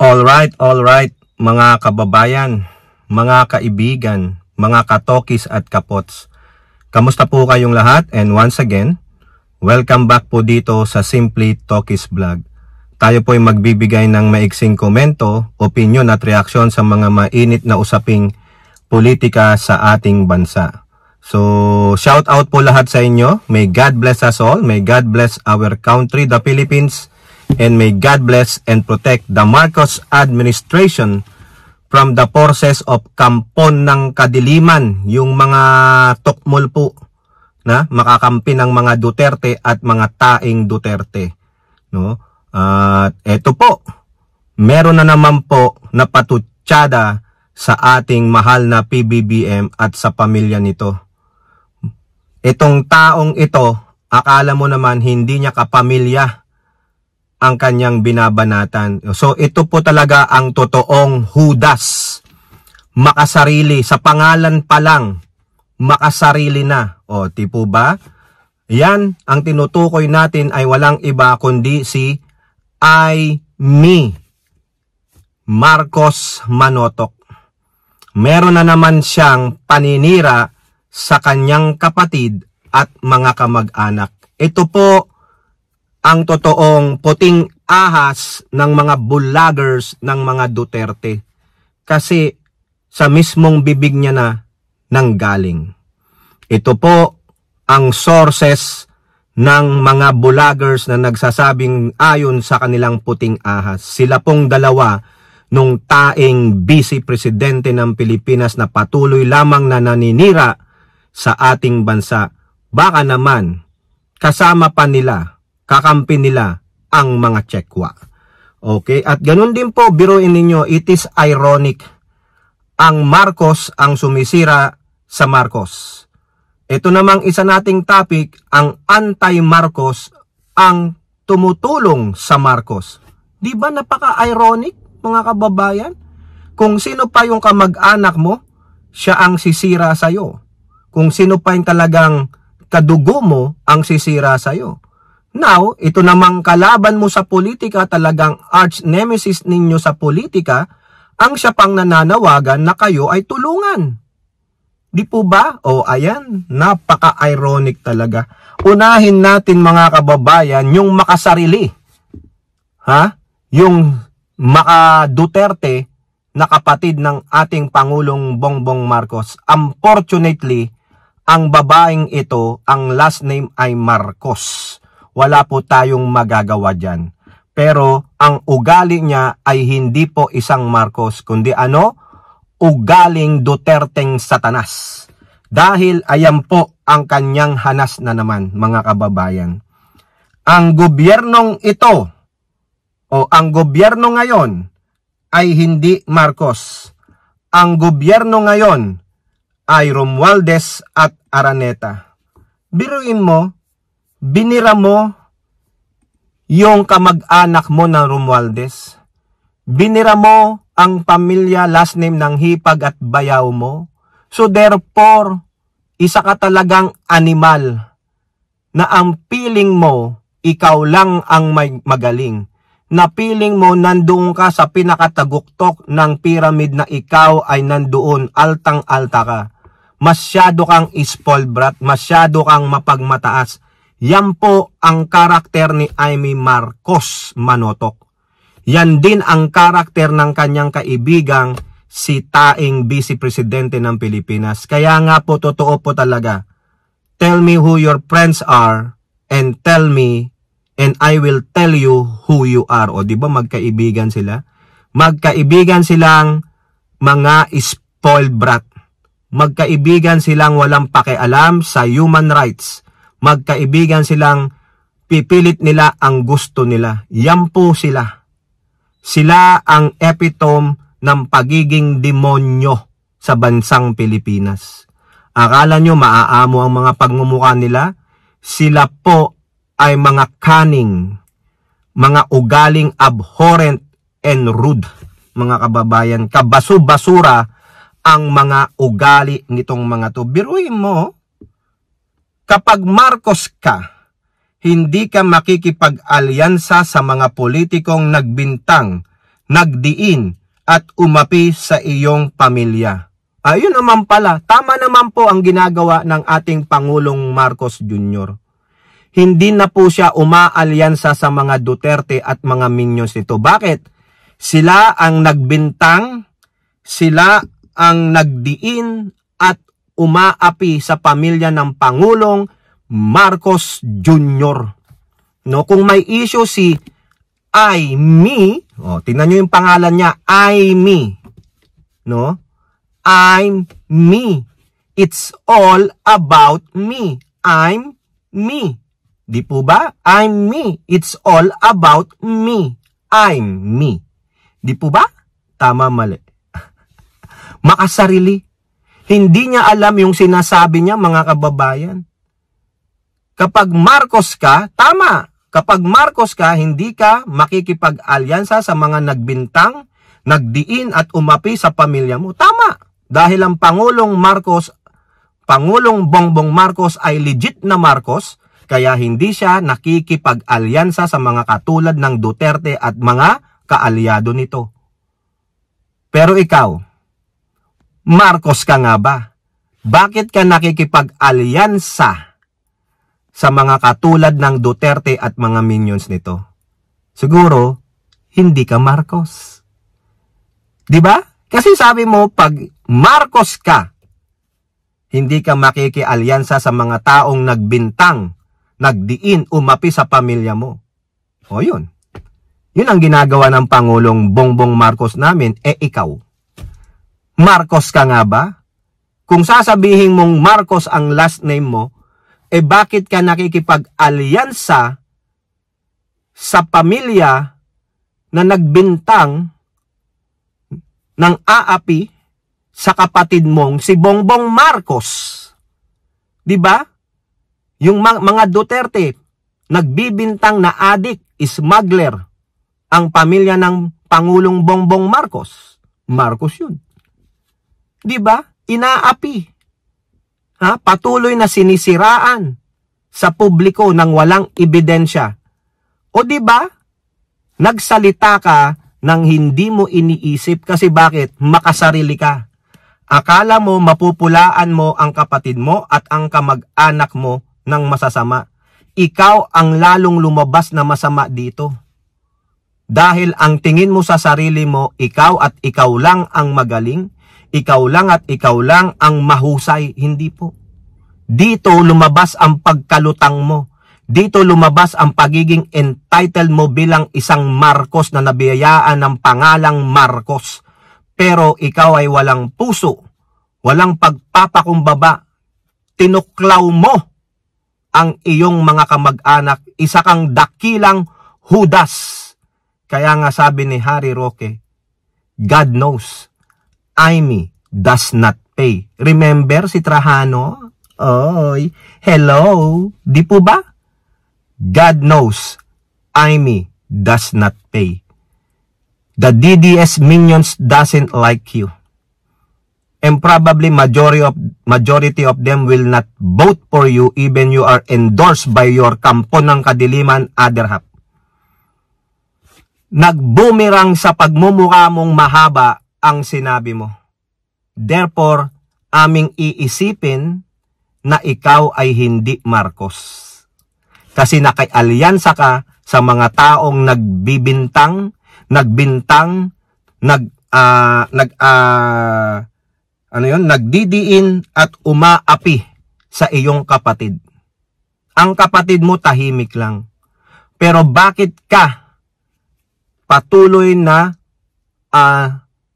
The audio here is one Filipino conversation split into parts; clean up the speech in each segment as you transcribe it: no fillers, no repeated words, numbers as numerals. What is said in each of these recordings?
All right, mga kababayan, mga kaibigan, mga katokis at kapots. Kamusta po kayong lahat? And once again, welcome back po dito sa Simply Tokis Vlog. Tayo po ay magbibigay ng maiksing komento, opinion at reaksyon sa mga mainit na usaping politika sa ating bansa. So, shout out po lahat sa inyo. May God bless us all. May God bless our country, the Philippines. And may God bless and protect the Marcos administration from the forces of kampon ng kadiliman, yung mga tukmol po na makakampi ng mga Duterte at mga taing Duterte, no? At eto po, meron na naman po na patutsada sa ating mahal na PBBM at sa pamilya nito. Itong taong ito, akala mo naman hindi niya kapamilya ang kanyang binabanatan. So ito po talaga ang totoong Judas. Makasarili, sa pangalan pa lang, makasarili na. O, tipo ba? Yan, ang tinutukoy natin ay walang iba kundi si Imee Marcos Manotok. Meron na naman siyang paninira sa kanyang kapatid at mga kamag-anak. Ito po ang totoong puting ahas ng mga vloggers ng mga Duterte. Kasi sa mismong bibig niya na nanggaling. Ito po ang sources ng mga vloggers na nagsasabing ayon sa kanilang puting ahas. Sila pong dalawa nung taing vice presidente ng Pilipinas na patuloy lamang na naninira sa ating bansa. Baka naman kasama pa nila, kakampi nila ang mga Tsekwa. Okay? At ganun din po, biruin ninyo, it is ironic. Ang Marcos ang sumisira sa Marcos. Ito namang isa nating topic, ang anti-Marcos ang tumutulong sa Marcos. Di ba napaka-ironic, mga kababayan? Kung sino pa yung kamag-anak mo, siya ang sisira sa'yo. Kung sino pa yung talagang kadugo mo, ang sisira sa'yo. Now, ito namang kalaban mo sa politika, talagang arch nemesis ninyo sa politika, ang siya pang nananawagan na kayo ay tulungan. Di po ba? O ayan, napaka-ironic talaga. Unahin natin mga kababayan yung makasarili. Ha? Yung maka-Duterte na kapatid ng ating Pangulong Bongbong Marcos. Unfortunately, ang babaeng ito, ang last name ay Marcos. Wala po tayong magagawa dyan. Pero ang ugali niya ay hindi po isang Marcos, kundi ano? Ugaling Duterteng Satanas. Dahil ayan po ang kanyang hanas na naman, mga kababayan. Ang gobyernong ito, o ang gobyerno ngayon, ay hindi Marcos. Ang gobyerno ngayon ay Romualdez at Araneta. Biruin mo, binira mo yung kamag-anak mo na Romualdez. Binira mo ang pamilya last name ng Hipag at Bayaw mo. So therefore, isa ka talagang animal na ang piling mo, ikaw lang ang magaling. Na piling mo nandoon ka sa pinakataguktok ng pyramid na ikaw ay nandoon, altang-alta ka. Masyado kang spoiled brat, masyado kang mapagmataas. Yan po ang karakter ni Imee Marcos Manotok. Yan din ang karakter ng kanyang kaibigang si taing vice presidente ng Pilipinas. Kaya nga po, totoo po talaga. Tell me who your friends are and tell me and I will tell you who you are. O di ba magkaibigan sila? Magkaibigan silang mga spoiled brat. Magkaibigan silang walang pakialam sa human rights. Magkaibigan silang pipilit nila ang gusto nila. Yan po sila. Sila ang epitome ng pagiging demonyo sa bansang Pilipinas. Akala nyo maaamo ang mga pagmumukha nila? Sila po ay mga cunning, mga ugaling abhorrent and rude, mga kababayan. Kabasu-basura ang mga ugali nitong mga to. Biruin mo, kapag Marcos ka, hindi ka makikipag-alyansa sa mga politikong nagbintang nagdiin at umapi sa iyong pamilya. Ayun naman pala, tama naman po ang ginagawa ng ating Pangulong Marcos Jr. Hindi na po siya umaalyansa sa mga Duterte at mga minions nito. Bakit? Sila ang nagbintang, sila ang nagdiin at umaapi sa pamilya ng Pangulong Marcos Jr. No, kung may issue si me, tingnan nyo yung pangalan niya, me. No? I'm me. It's all about me. I'm me. Di po ba? I'm me. It's all about me. I'm me. Di po ba? Tama, mali. Makasarili. Hindi niya alam yung sinasabi niya, mga kababayan. Kapag Marcos ka, tama. Kapag Marcos ka, hindi ka makikipag-alyansa sa mga nagbintang, nagdiin at umapi sa pamilya mo. Tama. Dahil ang Pangulong Bongbong Marcos ay legit na Marcos, kaya hindi siya nakikipag-alyansa sa mga katulad ng Duterte at mga kaalyado nito. Pero ikaw, Marcos ka nga ba? Bakit ka nakikipag-alyansa sa mga katulad ng Duterte at mga minions nito? Siguro, hindi ka Marcos. Di ba? Kasi sabi mo, pag Marcos ka, hindi ka makikialyansa sa mga taong nagbintang, nagdiin, umapi sa pamilya mo. O yun. Yun ang ginagawa ng Pangulong Bongbong Marcos namin, ikaw. Marcos ka nga ba? Kung sasabihin mong Marcos ang last name mo, bakit ka nakikipag-alyansa sa pamilya na nagbintang ng aapi sa kapatid mong si Bongbong Marcos? Di ba? Yung mga Duterte, nagbibintang na adik, smuggler, ang pamilya ng Pangulong Bongbong Marcos. Marcos yun. Di ba? Inaapi. Patuloy na sinisiraan sa publiko ng walang ebidensya. O di ba? Nagsalita ka nang hindi mo iniisip kasi bakit? Makasarili ka. Akala mo mapupulaan mo ang kapatid mo at ang kamag-anak mo ng masasama. Ikaw ang lalong lumabas na masama dito. Dahil ang tingin mo sa sarili mo, ikaw at ikaw lang ang magaling, ikaw lang at ikaw lang ang mahusay. Hindi po. Dito lumabas ang pagkalutang mo. Dito lumabas ang pagiging entitled mo bilang isang Marcos na nabiyayaan ng pangalang Marcos. Pero ikaw ay walang puso, walang pagpapakumbaba. Tinuklaw mo ang iyong mga kamag-anak. Isa kang dakilang Judas. Kaya nga sabi ni Harry Roque, God knows, me does not pay. Remember si Trajano? Oy, hello. Di po ba? God knows, me does not pay. The DDS minions doesn't like you. And probably majority of them will not vote for you even you are endorsed by your kampo ng kadiliman other half. Nagbumirang sa pagmumukha mong mahaba ang sinabi mo. Therefore, aming iisipin na ikaw ay hindi Marcos. Kasi nakialyansa ka sa mga taong nagbibintang, nagdidiin at umaapi sa iyong kapatid. Ang kapatid mo tahimik lang. Pero bakit ka patuloy na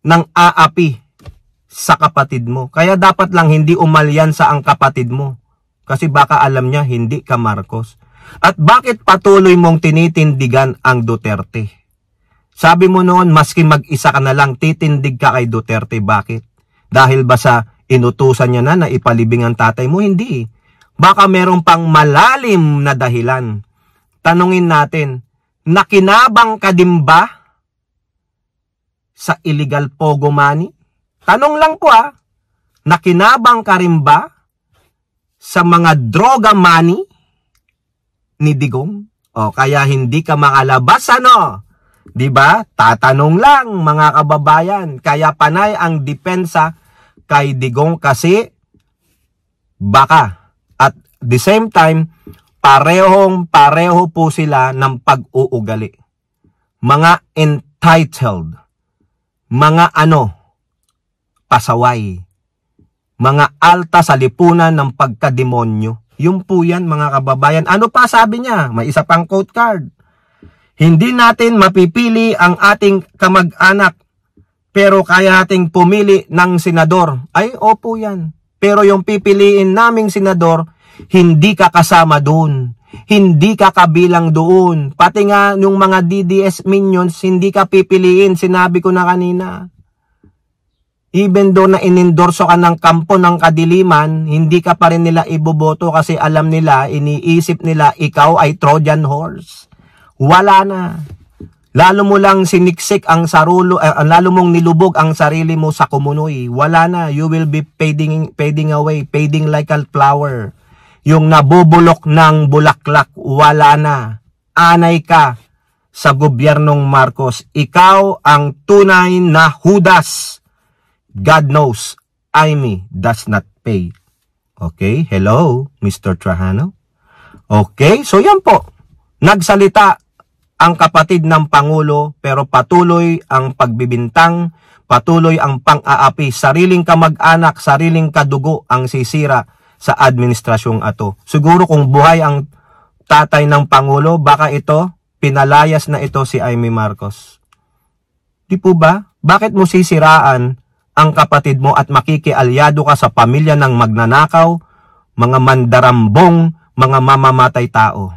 nang aapi sa kapatid mo? Kaya dapat lang hindi umalyansa ang kapatid mo. Kasi baka alam niya hindi ka Marcos. At bakit patuloy mong tinitindigan ang Duterte? Sabi mo noon, maski mag-isa ka na lang, titindig ka kay Duterte. Bakit? Dahil ba sa inutusan niya na ipalibing ang tatay mo? Hindi. Baka meron pang malalim na dahilan. Tanungin natin, nakinabang ka din ba sa illegal pogo money? Tanong lang po nakinabang ka rin ba sa mga droga money ni Digong? O kaya hindi ka makalabas Di ba? Tatanong lang mga kababayan. Kaya panay ang depensa kay Digong kasi baka. At the same time, pareho po sila ng pag-uugali. Mga entitled. Mga pasaway. Mga alta sa lipunan ng pagkademonyo. Yung po yan mga kababayan. Ano pa sabi niya? May isa pang quote card. Hindi natin mapipili ang ating kamag-anak, pero kaya nating pumili ng senador. Ay, opo yan. Pero yung pipiliin naming senador, hindi ka kasama doon. Hindi ka kabilang doon. Pati nga yung mga DDS minions, hindi ka pipiliin. Sinabi ko na kanina. Even though na inendorso ka ng kampo ng kadiliman, hindi ka pa rin nila iboboto kasi alam nila, iniisip nila, ikaw ay Trojan horse. Wala na. Lalo mo lang siniksik ang lalo mong nilubog ang sarili mo sa kumunoy. Wala na. You will be fading away, fading like a flower. Yung nabubulok ng bulaklak, wala na. Anay ka sa gobyernong Marcos. Ikaw ang tunay na Judas. God knows, Amy does not pay. Okay, hello, Mr. Trajano. Okay, so yan po. Nagsalita ang kapatid ng Pangulo pero patuloy ang pagbibintang, patuloy ang pang-aapi, sariling kamag-anak, sariling kadugo ang sisira sa administrasyong ato. Siguro kung buhay ang tatay ng Pangulo, baka ito, pinalayas na ito si Amy Marcos. Di po ba? Bakit mo sisiraan ang kapatid mo at makikialyado ka sa pamilya ng magnanakaw, mga mandarambong, mga mamamatay tao?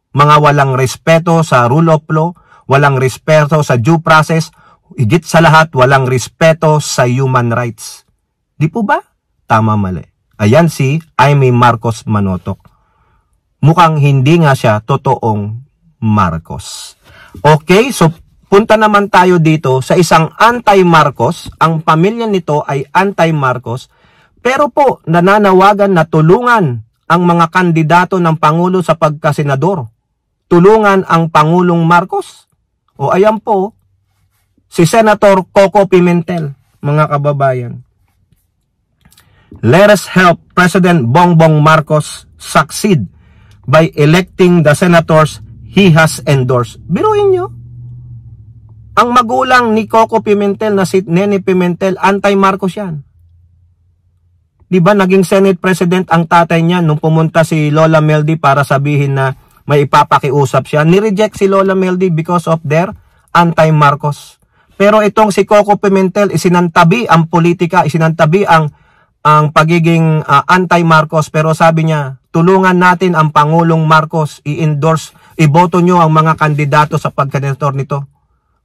Mga walang respeto sa rule of law, walang respeto sa due process, higit sa lahat, walang respeto sa human rights. Di po ba? Tama mali. Ayan si Amy Marcos Manotok. Mukhang hindi nga siya totoong Marcos. Okay, so punta naman tayo dito sa isang anti-Marcos. Ang pamilya nito ay anti-Marcos, pero po nananawagan na tulungan ang mga kandidato ng Pangulo sa pagkasenador. Tulungan ang Pangulong Marcos. O ayan po, si Senator Coco Pimentel, mga kababayan. Let us help President Bongbong Marcos succeed by electing the senators he has endorsed. Biruin nyo. Ang magulang ni Coco Pimentel na si Nene Pimentel, anti-Marcos yan. Diba naging Senate President ang tatay niya nung pumunta si Lola Meldy para sabihin na may ipapakiusap siya. Nireject si Lola Meldy because of their anti-Marcos. Pero itong si Coco Pimentel, isinantabi ang politika, isinantabi ang pagiging anti-Marcos. Pero sabi niya, tulungan natin ang Pangulong Marcos, i-endorse, iboto nyo ang mga kandidato sa pagkandidator nito.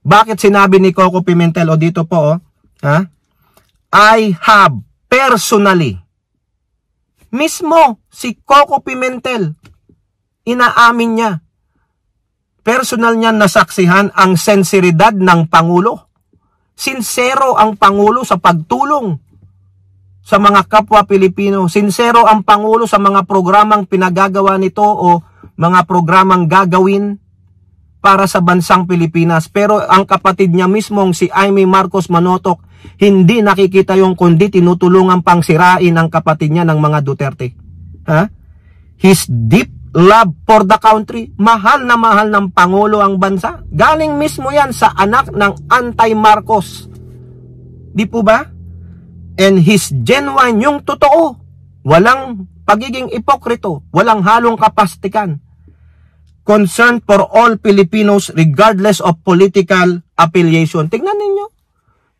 Bakit sinabi ni Coco Pimentel, o dito po, I have personally, mismo si Coco Pimentel, inaamin niya, personal niya nasaksihan ang sensiridad ng Pangulo. Sincero ang Pangulo sa pagtulong sa mga kapwa Pilipino. Sincero ang Pangulo sa mga programang pinagagawa nito o mga programang gagawin para sa bansang Pilipinas. Pero ang kapatid niya mismong si Amy Marcos Manotok, hindi nakikita yung kundi tinutulungan pang sirain ang kapatid niya ng mga Duterte. His deep love for the country, mahal na mahal ng Pangulo ang bansa. Galing mismo yan sa anak ng anti-Marcos. Di po ba? And his genuine, yung totoo. Walang pagiging ipokrito, walang halong kapastikan. Concern for all Filipinos regardless of political affiliation. Tingnan ninyo.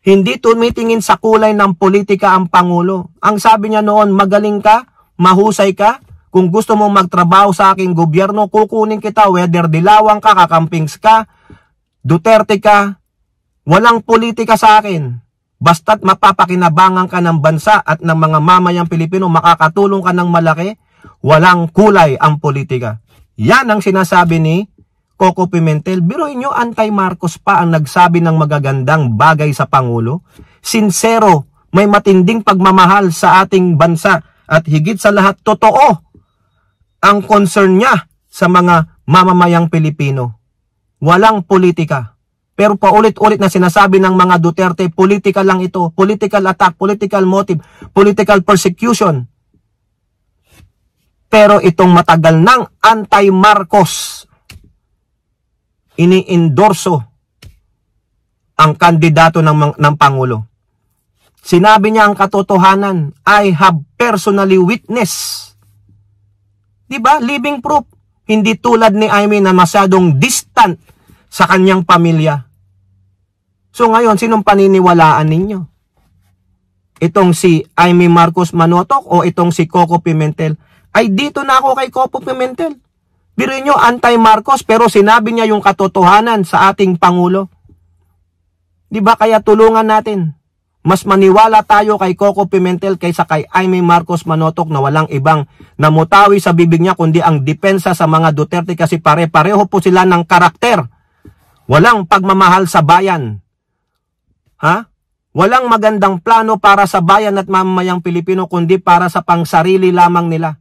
Hindi tumitingin sa kulay ng politika ang Pangulo. Ang sabi niya noon, magaling ka, mahusay ka, kung gusto mong magtrabaho sa aking gobyerno, kukunin kita, whether Dilawang ka, Kakampings ka, Duterte ka, walang politika sa akin. Basta't mapapakinabangan ka ng bansa at ng mga mamayang Pilipino, makakatulong ka ng malaki, walang kulay ang politika. Yan ang sinasabi ni Coco Pimentel. Biruin nyo, anti-Marcos pa ang nagsabi ng magagandang bagay sa Pangulo. Sincero, may matinding pagmamahal sa ating bansa at higit sa lahat, totoo ang concern niya sa mga mamamayang Pilipino. Walang politika. Pero paulit-ulit na sinasabi ng mga Duterte, political lang ito. Political attack, political motive, political persecution. Pero itong matagal ng anti-Marcos, ini-endorso ang kandidato ng Pangulo. Sinabi niya ang katotohanan, I have personally witnessed. Diba? Living proof. Hindi tulad ni Aimee na masyadong distant sa kanyang pamilya. So ngayon, sinong paniniwalaan ninyo? Itong si Aimee Marcos Manotoc o itong si Coco Pimentel? Ay dito na ako kay Coco Pimentel. Biruin nyo, anti-Marcos pero sinabi niya yung katotohanan sa ating Pangulo. Diba? Kaya tulungan natin. Mas maniwala tayo kay Coco Pimentel kaysa kay Aimee Marcos Manotoc na walang ibang namutawi sa bibig niya kundi ang depensa sa mga Duterte kasi pare-pareho po sila ng karakter. Walang pagmamahal sa bayan. Ha? Walang magandang plano para sa bayan at mamamayang Pilipino kundi para sa pangsarili lamang nila.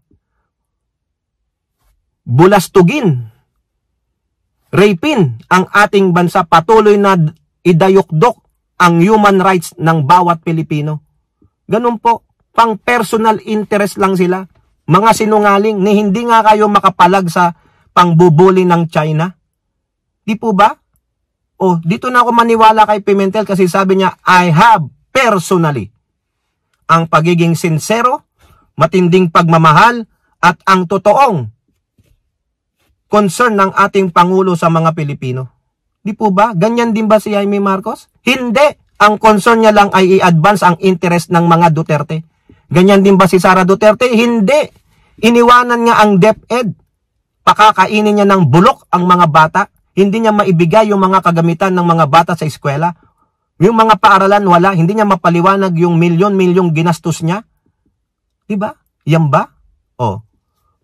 Bulastugin, rapin ang ating bansa, patuloy na idayukdok ang human rights ng bawat Pilipino. Ganun po, pang personal interest lang sila. Mga sinungaling, ni hindi nga kayo makapalag sa pangbubuli ng China. Di po ba? Oh, dito na ako maniwala kay Pimentel kasi sabi niya, I have personally ang pagiging sincero, matinding pagmamahal at ang totoong concern ng ating Pangulo sa mga Pilipino. Di po ba? Ganyan din ba si Aimee Marcos? Hindi. Ang concern niya lang ay i-advance ang interest ng mga Duterte. Ganyan din ba si Sara Duterte? Hindi. Iniwanan niya ang DepEd. Pakakainin niya ng bulok ang mga bata. Hindi niya maibigay yung mga kagamitan ng mga bata sa eskwela. Yung mga paaralan wala. Hindi niya mapaliwanag yung milyon-milyong ginastos niya. Diba? Yan ba? Oh.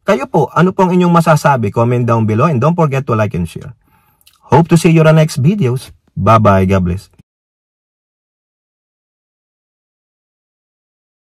Kayo po, ano pong inyong masasabi? Comment down below and don't forget to like and share. Hope to see you on the next videos. Bye-bye. God bless.